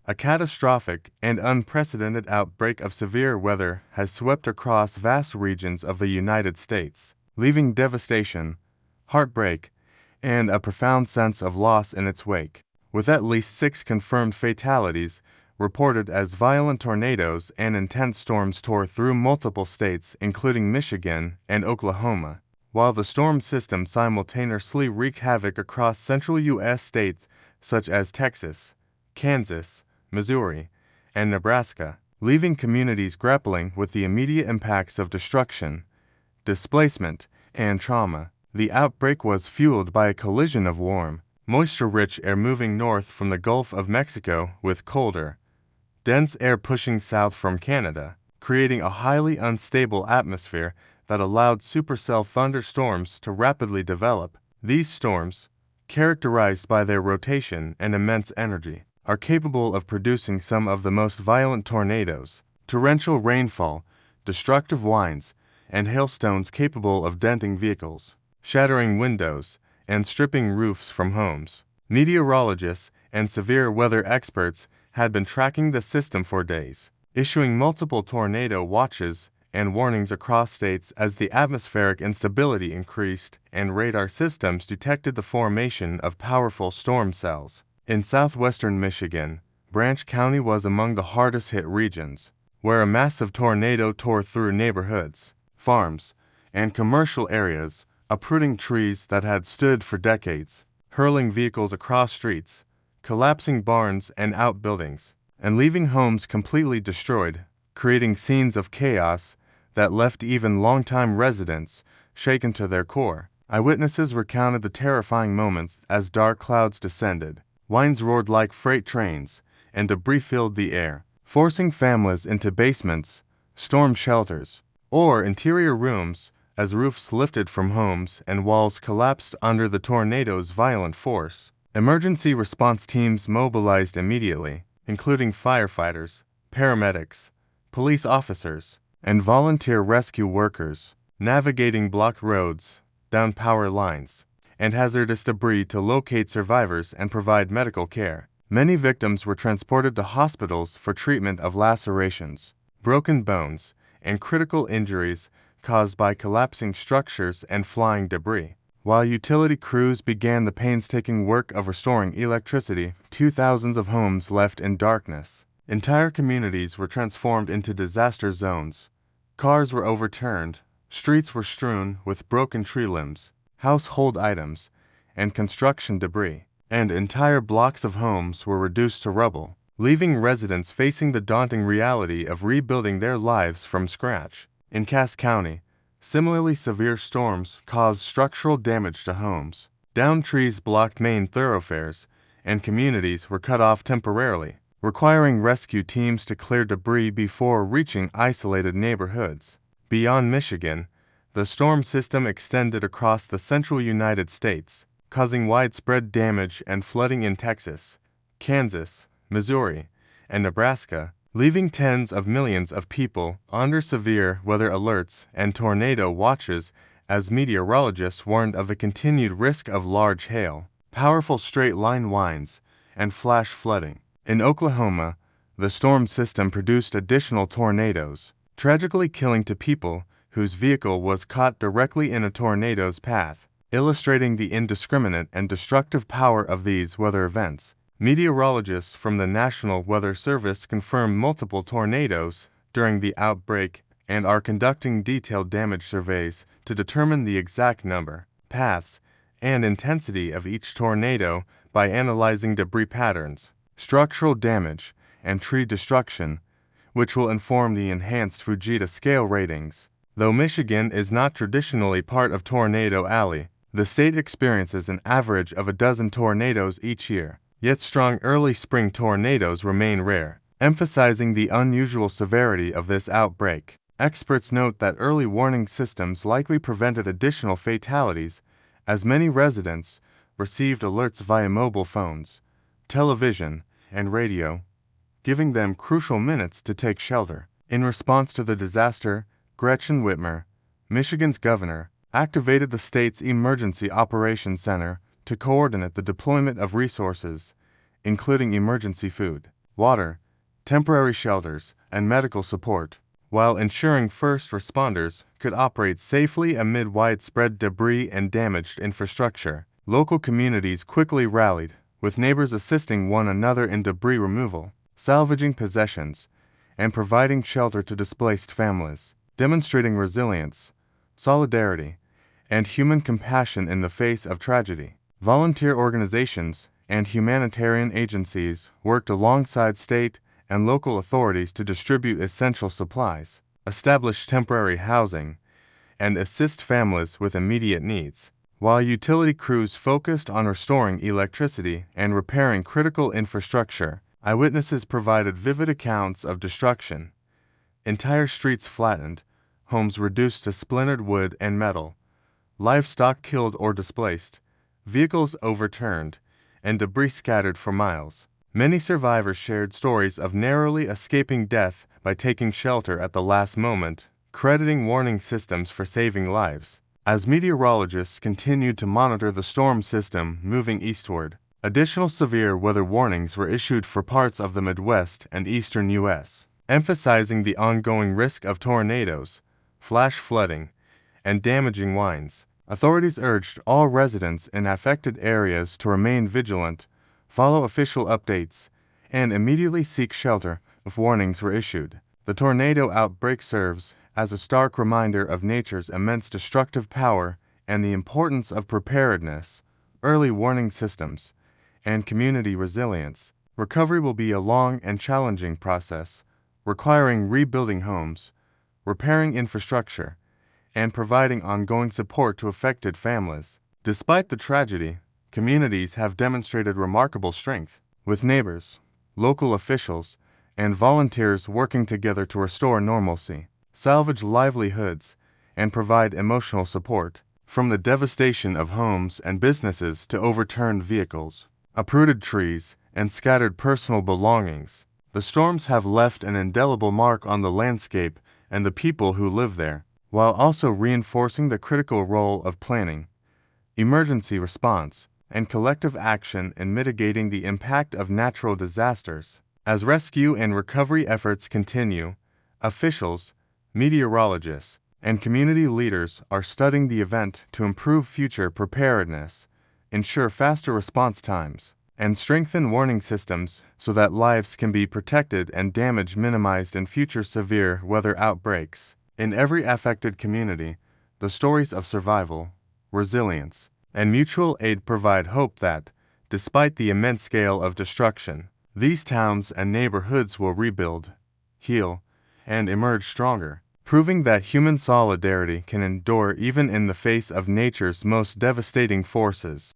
A catastrophic and unprecedented outbreak of severe weather has swept across vast regions of the United States, leaving devastation, heartbreak, and a profound sense of loss in its wake. With at least 6 confirmed fatalities reported as violent tornadoes and intense storms tore through multiple states, including Michigan and Oklahoma, while the storm system simultaneously wreaked havoc across central U.S. states such as Texas, Kansas, Missouri, and Nebraska, leaving communities grappling with the immediate impacts of destruction, displacement, and trauma. The outbreak was fueled by a collision of warm, moisture-rich air moving north from the Gulf of Mexico with colder, dense air pushing south from Canada, creating a highly unstable atmosphere that allowed supercell thunderstorms to rapidly develop. These storms, characterized by their rotation and immense energy, are capable of producing some of the most violent tornadoes, torrential rainfall, destructive winds, and hailstones capable of denting vehicles, shattering windows, and stripping roofs from homes. Meteorologists and severe weather experts had been tracking the system for days, issuing multiple tornado watches and warnings across states as the atmospheric instability increased and radar systems detected the formation of powerful storm cells. In southwestern Michigan, Branch County was among the hardest-hit regions, where a massive tornado tore through neighborhoods, farms, and commercial areas, uprooting trees that had stood for decades, hurling vehicles across streets, collapsing barns and outbuildings, and leaving homes completely destroyed, creating scenes of chaos that left even longtime residents shaken to their core. Eyewitnesses recounted the terrifying moments as dark clouds descended, winds roared like freight trains, and debris filled the air, forcing families into basements, storm shelters, or interior rooms as roofs lifted from homes and walls collapsed under the tornado's violent force. Emergency response teams mobilized immediately, including firefighters, paramedics, police officers, and volunteer rescue workers, navigating blocked roads, down power lines, and hazardous debris to locate survivors and provide medical care. Many victims were transported to hospitals for treatment of lacerations, broken bones, and critical injuries caused by collapsing structures and flying debris. While utility crews began the painstaking work of restoring electricity to thousands of homes left in darkness, entire communities were transformed into disaster zones. Cars were overturned, streets were strewn with broken tree limbs, household items, and construction debris, and entire blocks of homes were reduced to rubble, leaving residents facing the daunting reality of rebuilding their lives from scratch. In Cass County, similarly severe storms caused structural damage to homes. Downed trees blocked main thoroughfares, and communities were cut off temporarily, requiring rescue teams to clear debris before reaching isolated neighborhoods. Beyond Michigan, the storm system extended across the central United States, causing widespread damage and flooding in Texas, Kansas, Missouri, and Nebraska, leaving tens of millions of people under severe weather alerts and tornado watches as meteorologists warned of the continued risk of large hail, powerful straight-line winds, and flash flooding. In Oklahoma, the storm system produced additional tornadoes, tragically killing 2 people whose vehicle was caught directly in a tornado's path, illustrating the indiscriminate and destructive power of these weather events. Meteorologists from the National Weather Service confirmed multiple tornadoes during the outbreak and are conducting detailed damage surveys to determine the exact number, paths, and intensity of each tornado by analyzing debris patterns, structural damage, and tree destruction, which will inform the enhanced Fujita scale ratings. Though Michigan is not traditionally part of Tornado Alley, the state experiences an average of a dozen tornadoes each year. Yet strong early spring tornadoes remain rare, emphasizing the unusual severity of this outbreak. Experts note that early warning systems likely prevented additional fatalities, as many residents received alerts via mobile phones, television, and radio, giving them crucial minutes to take shelter. In response to the disaster, Gretchen Whitmer, Michigan's governor, activated the state's Emergency Operations Center to coordinate the deployment of resources, including emergency food, water, temporary shelters, and medical support, while ensuring first responders could operate safely amid widespread debris and damaged infrastructure. Local communities quickly rallied, with neighbors assisting one another in debris removal, salvaging possessions, and providing shelter to displaced families, demonstrating resilience, solidarity, and human compassion in the face of tragedy. Volunteer organizations and humanitarian agencies worked alongside state and local authorities to distribute essential supplies, establish temporary housing, and assist families with immediate needs, while utility crews focused on restoring electricity and repairing critical infrastructure. Eyewitnesses provided vivid accounts of destruction: entire streets flattened, homes reduced to splintered wood and metal, livestock killed or displaced, vehicles overturned, and debris scattered for miles. Many survivors shared stories of narrowly escaping death by taking shelter at the last moment, crediting warning systems for saving lives. As meteorologists continued to monitor the storm system moving eastward, additional severe weather warnings were issued for parts of the Midwest and eastern U.S., emphasizing the ongoing risk of tornadoes, flash flooding, and damaging winds. Authorities urged all residents in affected areas to remain vigilant, follow official updates, and immediately seek shelter if warnings were issued. The tornado outbreak serves as a stark reminder of nature's immense destructive power and the importance of preparedness, early warning systems, and community resilience. Recovery will be a long and challenging process, requiring rebuilding homes, repairing infrastructure, and providing ongoing support to affected families. Despite the tragedy, communities have demonstrated remarkable strength, with neighbors, local officials, and volunteers working together to restore normalcy, salvage livelihoods, and provide emotional support. From the devastation of homes and businesses to overturned vehicles, uprooted trees, and scattered personal belongings, the storms have left an indelible mark on the landscape and the people who live there, while also reinforcing the critical role of planning, emergency response, and collective action in mitigating the impact of natural disasters. As rescue and recovery efforts continue, officials, meteorologists, and community leaders are studying the event to improve future preparedness, ensure faster response times, and strengthen warning systems so that lives can be protected and damage minimized in future severe weather outbreaks. In every affected community, the stories of survival, resilience, and mutual aid provide hope that, despite the immense scale of destruction, these towns and neighborhoods will rebuild, heal, and emerge stronger, proving that human solidarity can endure even in the face of nature's most devastating forces.